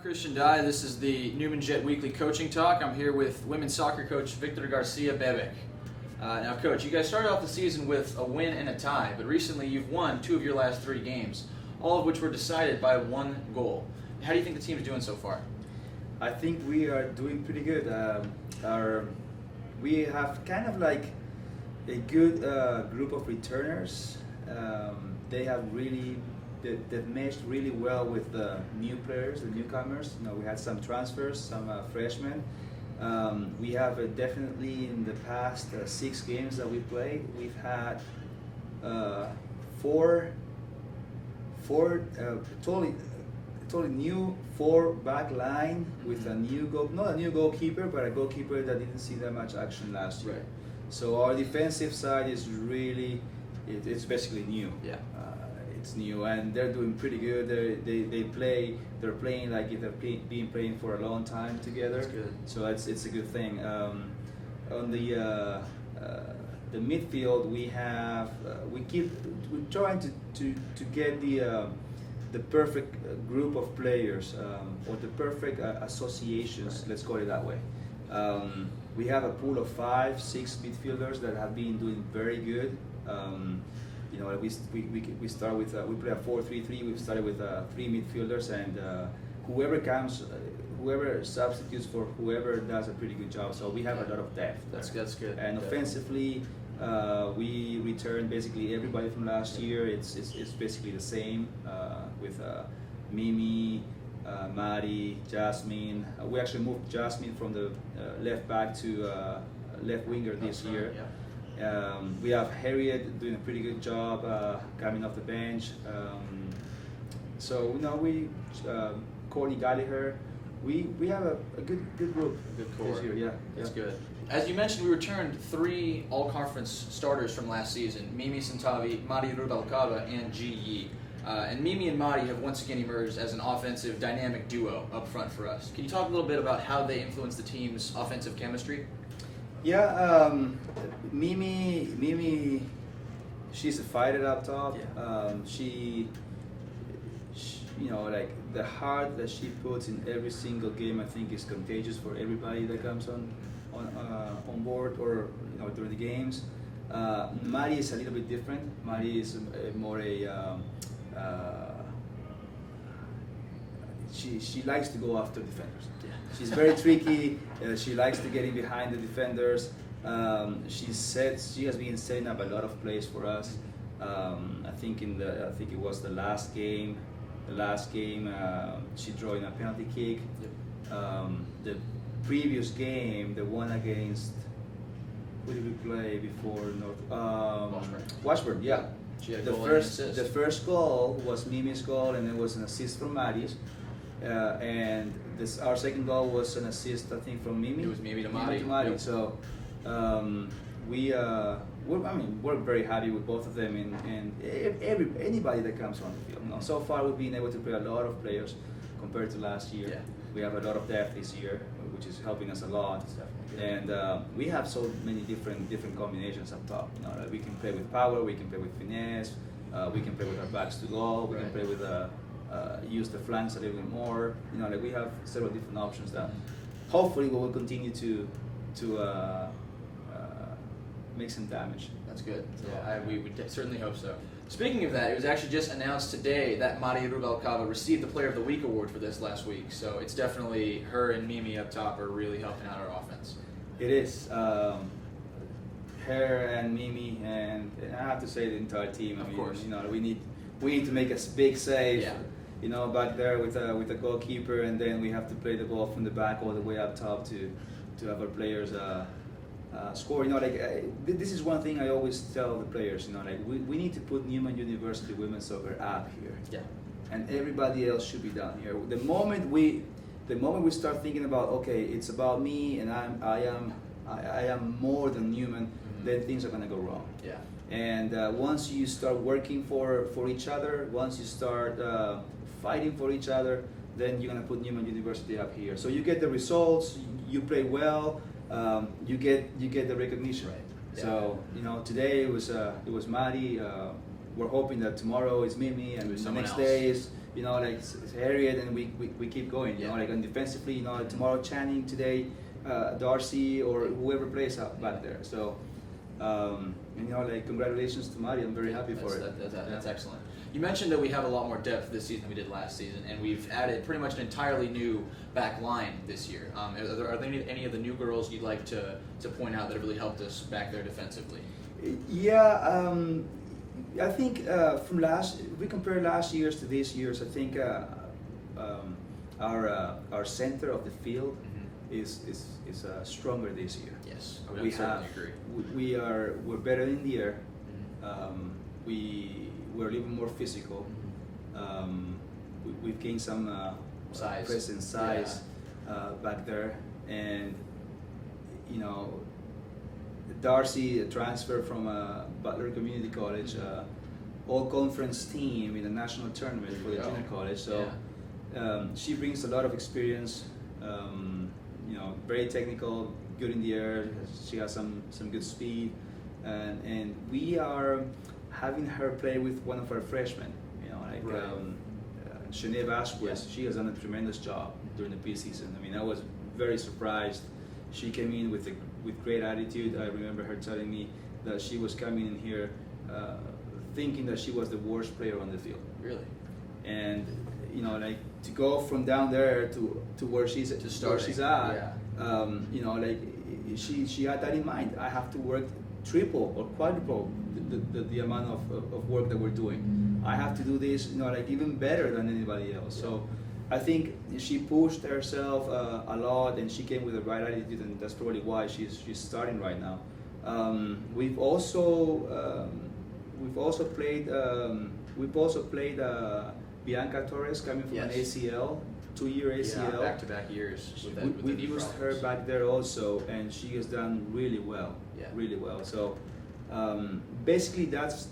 Christian Dye. This is the Newman Jet Weekly Coaching Talk. I'm here with women's soccer coach Victor Garcia-Bebek. Now, Coach, you guys started off the season with a win and a tie, but recently you've won 2 of your last 3 games, all of which were decided by 1 goal. How do you think the team is doing so far? I think we are doing pretty good. We have kind of like a good group of returners. They've meshed really well with the new players, the newcomers. We had some transfers, some freshmen. We have definitely in the past 6 games that we played, we've had four totally new 4-back line with a new not a new goalkeeper, but a goalkeeper that didn't see that much action last year. Right. So our defensive side is really, it's basically new. Yeah. It's new, and they're doing pretty good. They're playing like if they've been playing for a long time together. That's good. So it's a good thing. On the midfield, we're trying to get the perfect group of players, or the perfect associations. Right. Let's call it that way. We have a pool of 5-6 midfielders that have been doing very good. We start with we play a 4-3-3. We've started with 3 midfielders, and whoever substitutes for whoever does a pretty good job. So we have a lot of depth. That's good. And offensively, we return basically everybody from last year. It's basically the same with Mimi, Mari, Jasmine. We actually moved Jasmine from the left back to left winger this year. Yeah. We have Harriet doing a pretty good job coming off the bench. Courtney Gallagher. We have a good group. Good core. This year, yeah. That's good. As you mentioned, we returned 3 all-conference starters from last season: Mimi Santavi, Mari Rubalcaba, and Ji Yi. And Mimi and Mari have once again emerged as an offensive dynamic duo up front for us. Can you talk a little bit about how they influence the team's offensive chemistry? Yeah, Mimi, she's a fighter up top. Yeah. She, like the heart that she puts in every single game, I think is contagious for everybody that comes on board or during the games. Mari is a little bit different. Mari is more she likes to go after defenders. Yeah. She's very tricky. She likes to get in behind the defenders. She has been setting up a lot of plays for us. I think it was the last game. She drew in a penalty kick. Yep. The previous game, the one against, who did we play before? Washburn. Yeah. She had a goal and an assist. The first goal was Mimi's goal, and it was an assist from Mari's. And our second goal was an assist, I think, from Mimi. It was Mimi to Mari. Yep. So we're very happy with both of them, and anybody that comes on the field. So far, we've been able to play a lot of players compared to last year. Yeah. We have a lot of depth this year, which is helping us a lot. And we have so many different combinations up top. We can play with power, we can play with finesse, we can play with our backs to goal, we can play with use the flanks a little bit more. We have several different options that hopefully we will continue to make some damage. That's good. Yeah, we certainly hope so. Speaking of that, it was actually just announced today that Mari Rubalcaba received the Player of the Week award for this last week. So it's definitely her and Mimi up top are really helping out our offense. It is. Her and Mimi, and I have to say the entire team. Of course. We need to make a big save. Yeah. Back there with a goalkeeper, and then we have to play the ball from the back all the way up top to have our players score. This is one thing I always tell the players. We need to put Newman University Women's Soccer up here. Yeah. And everybody else should be down here. The moment we start thinking about, okay, it's about me and I am more than Newman, then things are gonna go wrong. Yeah. And once you start working for each other, once you start fighting for each other, then you're gonna put Newman University up here. So you get the results, you play well, you get the recognition. Right. Yeah. So today it was Mari. We're hoping that tomorrow is Mimi, and the next day is you know, like it's Harriet, and we keep going. You know, like and defensively, you know, like tomorrow Channing, today Darcy or whoever plays up back there. So. You know, like congratulations to Mari. I'm very happy for it. That's excellent. You mentioned that we have a lot more depth this season than we did last season, and we've added pretty much an entirely new back line this year. Are there any of the new girls you'd like to point out that have really helped us back there defensively? Yeah, I think if we compare last year's to this year's, I think our center of the field is stronger this year. Yes, I would certainly agree. We're better in the air. We're a little more physical. We've gained some size, presence, back there, and you know, Darcy, a transfer from Butler Community College, all-conference team in the national tournament for the junior college. So she brings a lot of experience. You know, very technical, good in the air. She has some good speed, and we are having her play with one of our freshmen. You know, like Shanae Vasquez. She has done a tremendous job during the preseason. I mean, I was very surprised. She came in with great attitude. I remember her telling me that she was coming in here thinking that she was the worst player on the field. Really? And you know, like to go from down there to where she's at, you know, like she had that in mind. I have to work triple or quadruple the amount of work that we're doing. I have to do this, you know, like even better than anybody else. So I think she pushed herself a lot, and she came with the right attitude, and that's probably why she's starting right now. We've also played Bianca Torres coming from an ACL, 2-year ACL. Yeah, back-to-back years. We've used her back there also, and she has done really well. Yeah. Really well. So basically, that's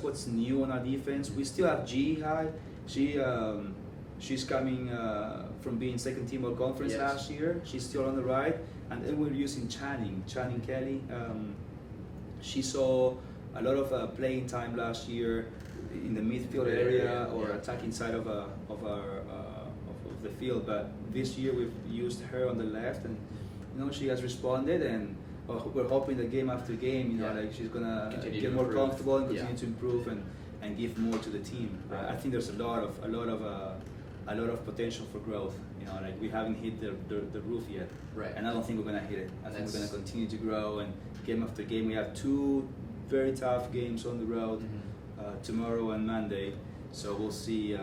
what's new on our defense. We still have G High. She's coming from being second team all conference last year. She's still on the right, and then we're using Channing Kelly. She saw a lot of playing time last year in the midfield area or attacking side of the field, but this year we've used her on the left, and you know, she has responded, and we're hoping that game after game, you know, like she's gonna get more comfortable and continue to improve and give more to the team. I think there's a lot of potential for growth. You know, like we haven't hit the roof yet, and I don't think we're gonna hit it. I think we're gonna continue to grow, and game after game we have 2 very tough games on the road, tomorrow and Monday. So we'll see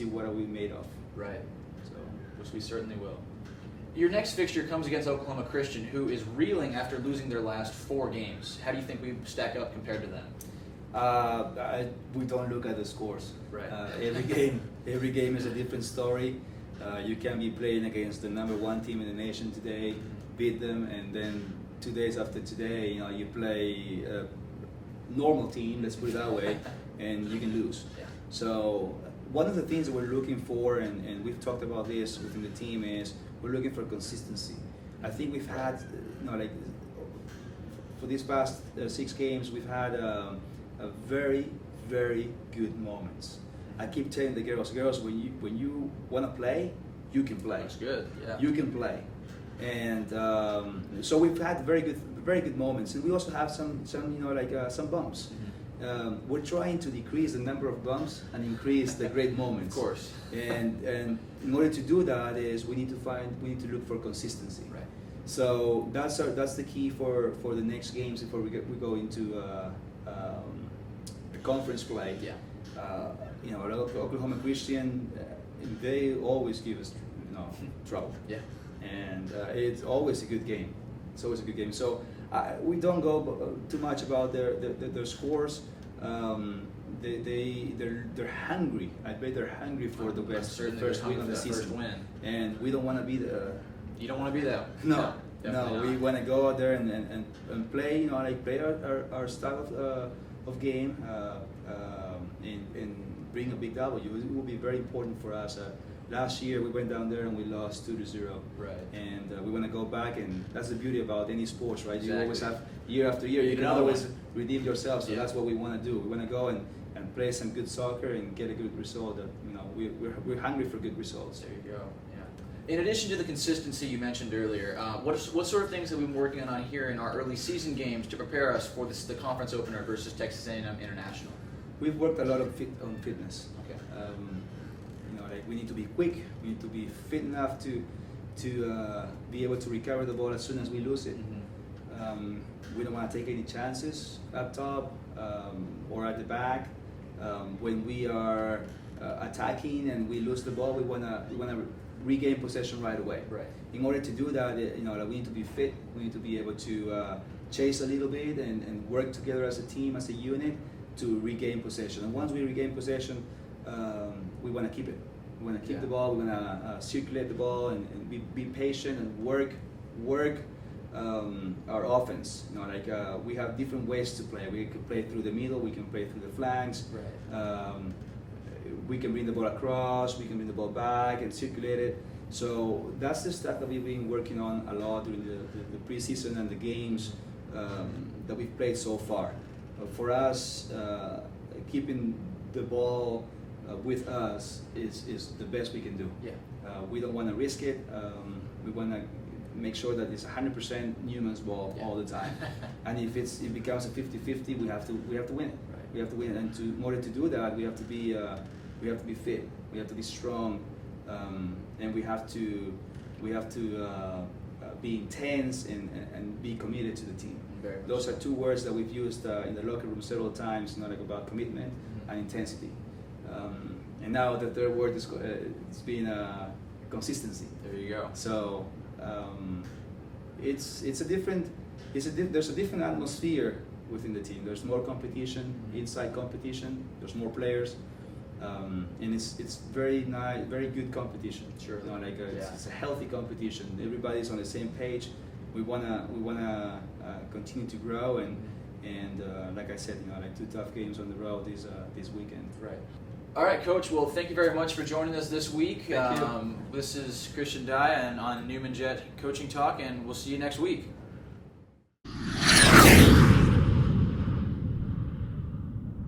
what are we made of. Right. So, which we certainly will. Your next fixture comes against Oklahoma Christian, who is reeling after losing their last 4 games. How do you think we stack up compared to them? We don't look at the scores. Right. Every game is a different story. You can be playing against the number 1 team in the nation today, beat them, and then 2 days after today, you know, you play a normal team, let's put it that way, and you can lose. Yeah. So one of the things that we're looking for, and we've talked about this within the team, is we're looking for consistency. I think we've had, you know, like for these past 6 games, we've had a very, very good moments. I keep telling the girls, when you want to play, you can play. That's good. Yeah. You can play, and so we've had very good moments, and we also have some you know, like some bumps. We're trying to decrease the number of bumps and increase the great moments. Of course. And in order to do that is we need to look for consistency. Right. So that's the key for the next games before we go into the conference play. Yeah. You know, Oklahoma Christian, they always give us, you know, trouble. Yeah. And it's always a good game. It's always a good game. So we don't go too much about their scores. They're hungry. I bet they're hungry for the first win of the season. First win. And we don't want to be the. You don't want to be that. No. We want to go out there and play. You know, like play our style of game and bring a big W. It will be very important for us. Last year we went down there and we lost 2-0. Right. And we want to go back, and that's the beauty about any sports, right? Exactly. You always have year after year. You can always redeem yourself. So Yeah. that's what we want to do. We want to go and play some good soccer and get a good result. That we're hungry for good results. There you go. Yeah. In addition to the consistency you mentioned earlier, what sort of things have we been working on here in our early season games to prepare us for the conference opener versus Texas A&M International? We've worked a lot on fitness. Okay. Like we need to be quick. We need to be fit enough to be able to recover the ball as soon as we lose it. Mm-hmm. We don't want to take any chances up top or at the back. When we are attacking and we lose the ball, we want to regain possession right away. Right. In order to do that, like we need to be fit. We need to be able to chase a little bit and work together as a team, as a unit, to regain possession. And once we regain possession, we want to keep it. We want to keep the ball. We want to circulate the ball and be patient and work our offense. We have different ways to play. We can play through the middle. We can play through the flanks. Right. We can bring the ball across. We can bring the ball back and circulate it. So that's the stuff that we've been working on a lot during the preseason and the games that we've played so far. For us, keeping the ball with us is the best we can do. Yeah. We don't want to risk it. We want to make sure that it's 100% Newman's ball all the time. And if it becomes a 50-50, we have to win it. Right. We have to win it. And in order to do that, we have to be fit. We have to be strong, and we have to be intense and be committed to the team. Those are two words that we've used in the locker room several times, about commitment and intensity. And now the third word is it's been consistency. There you go. So there's a different atmosphere within the team. There's more competition, inside competition. There's more players, and it's very nice, very good competition. Sure. It's a healthy competition. Everybody's on the same page. We wanna continue to grow and like I said, 2 tough games on the road this weekend. Right. All right, Coach. Well, thank you very much for joining us this week. Thank you. This is Christian Daya and on Newman Jet Coaching Talk, and we'll see you next week.